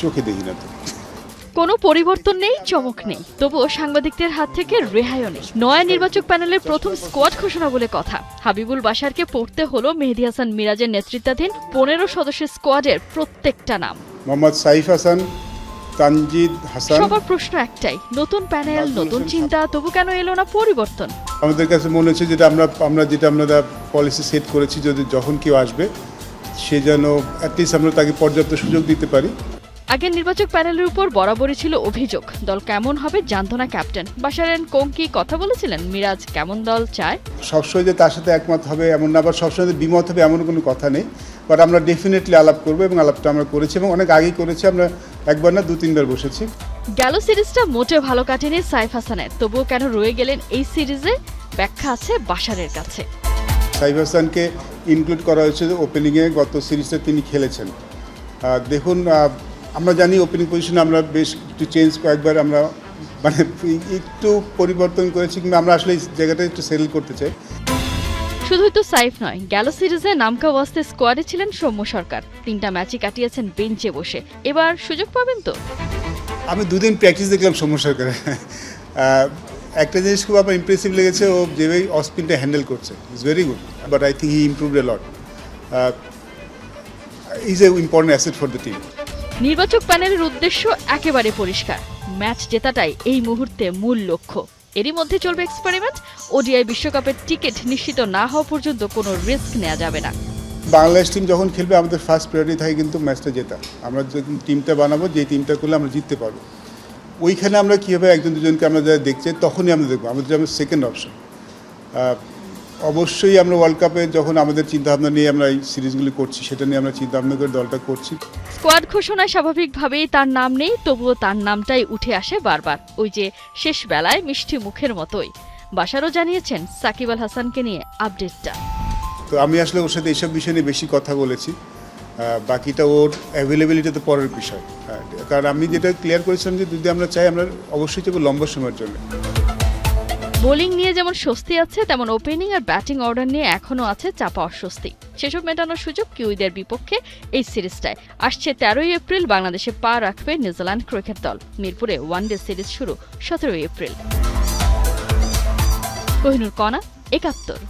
চোখে দেখি না তো। কোনো পরিবর্তন নেই, চমক নেই, তবুও সাংবাদিকদের হাত থেকে রেহাইও নেই। নয়া নির্বাচক প্যানেলের প্রথম স্কোয়াড ঘোষণা বলে কথা। হাবিবুল বাশারকে পড়তে হলো মেহেদী হাসান মিরাজের নেতৃত্বাধীন 15 সদস্যের স্কোয়াডের প্রত্যেকটা নাম। মোহাম্মদ সাইফ হাসান, তানজিদ হাসান। সবার প্রশ্ন একটাই, নতুন প্যানেল, নতুন চিন্তা, তবু কেন এলো না পরিবর্তন? আমাদের কাছে মনে হচ্ছে যেটা আমরা পলিসি সেট করেছি, যখন কেউ আসবে সে যেন অ্যাটলিস্ট আমরা তাকে পর্যাপ্ত সুযোগ দিতে পারি। আগের নির্বাচক প্যানেলের উপর বরাবরই ছিল অভিযোগ, দল কেমন হবে জানতো না ক্যাপ্টেন। বাশারের কোঙ্কি কথা বলেছিলেন মিরাজ কেমন দল চায়। সবসময় যে তার সাথে একমত হবে এমন না, আবার সবসময় বিমত হবে এমন কোনো কথা নেই। বাট আমরা ডেফিনেটলি আলাপ করবো এবং আলাপটা আমরা করেছি এবং অনেক আগেই করেছি। আমরা একবার না 2-3 বার বসেছি। গেল সিরিজটা মোটেও ভালো কাটেনি সাইফ হাসানের, তবুও কেন রয়ে গেলেন এই সিরিজে? ব্যাখ্যা আছে বাশারের কাছে। সাইফ হাসানকে ইনক্লুড করা হয়েছে ওপেনিংয়ে, গত সিরিজটা তিনি খেলেছেন। দেখুন, আমরা জানি ওপেনিং পজিশনে আমরা বেশ একটু চেঞ্জ কয়েকবার আমরা মানে একটু পরিবর্তন করেছি, কিংবা আমরা আসলে এই জায়গাটা একটু সেটেল করতে চাই। শুধুই তো সাইফ নয়, গেল সিরিজে নামকা ওয়াস্তে স্কোয়াডে ছিলেন সৌম্য সরকার। 3টা ম্যাচই কাটিয়েছেন বেঞ্চে বসে। এবার সুযোগ পাবেন তো? আমি 2 দিন প্র্যাকটিস দেখলাম সৌম্য সরকারের। একটা জিনিস খুব আমার ইমপ্রেসিভ লেগেছে, ও যেভাবে অফ স্পিনটা হ্যান্ডেল করছে, it's very good. But I think he improved A lot. Is a important asset for the team. নির্বাচক প্যানেলের উদ্দেশ্য একেবারে পরিষ্কার, ম্যাচ জেতাটাই এই মুহূর্তে মূল লক্ষ্য। এরই মধ্যে চলবে এক্সপেরিমেন্ট। ওডিআই বিশ্বকাপের টিকিট নিশ্চিত না হওয়া পর্যন্ত কোনো রিস্ক নেওয়া যাবে না। বাংলাদেশ টিম যখন খেলবে আমাদের ফার্স্ট প্রায়োরিটি থাকে কিন্তু ম্যাচটা জেতা। আমরা যখন টিমটা বানাবো, যে টিমটা করলে আমরা জিততে পারবো, ওইখানে আমরা কীভাবে একজন দুজনকে আমরা যারা দেখছি তখনই আমরা দেখবো। আমাদের সেকেন্ড অপশন অবশ্যই আমরা ওয়ার্ল্ড কাপে যখন আমাদের চিন্তাভাবনা নিয়ে আমরা এই সিরিজগুলি করছি, সেটা নিয়ে আমরা চিন্তাভাবনা করে দলটা করছি। স্কোয়াড ঘোষণায় স্বাভাবিকভাবেই তার নাম নেই, তবুও তার নামটাই উঠে আসে বারবার, ওই যে শেষ বেলায় মিষ্টি মুখের মতোই। বাশারও জানিয়েছেন সাকিব আল হাসানকে নিয়ে আপডেটটা। তো আমি আসলে ওর সাথে এইসব বিষয় নিয়ে বেশি কথা বলেছি, বাকিটা ওর অ্যাভেলেবিলিটি তো পরের বিষয়। কারণ আমি যেটা ক্লিয়ার করেছিলাম যে যদি আমরা চাই আমরা অবশ্যই চাইবো লম্বা সময়ের জন্য। বোলিং নিয়ে যেমন স্বস্তি আছে, তেমন ওপেনিং আর ব্যাটিং অর্ডার নিয়ে এখনও আছে চাপা অস্বস্তি। সেসব মেটানোর সুযোগ কিউইদের বিপক্ষে এই সিরিজটায়। আসছে 13ই এপ্রিল বাংলাদেশে পা রাখবে নিউজিল্যান্ড ক্রিকেট দল। মিরপুরে ওয়ানডে সিরিজ শুরু 17ই এপ্রিল। কোহিনুর কণা, 71।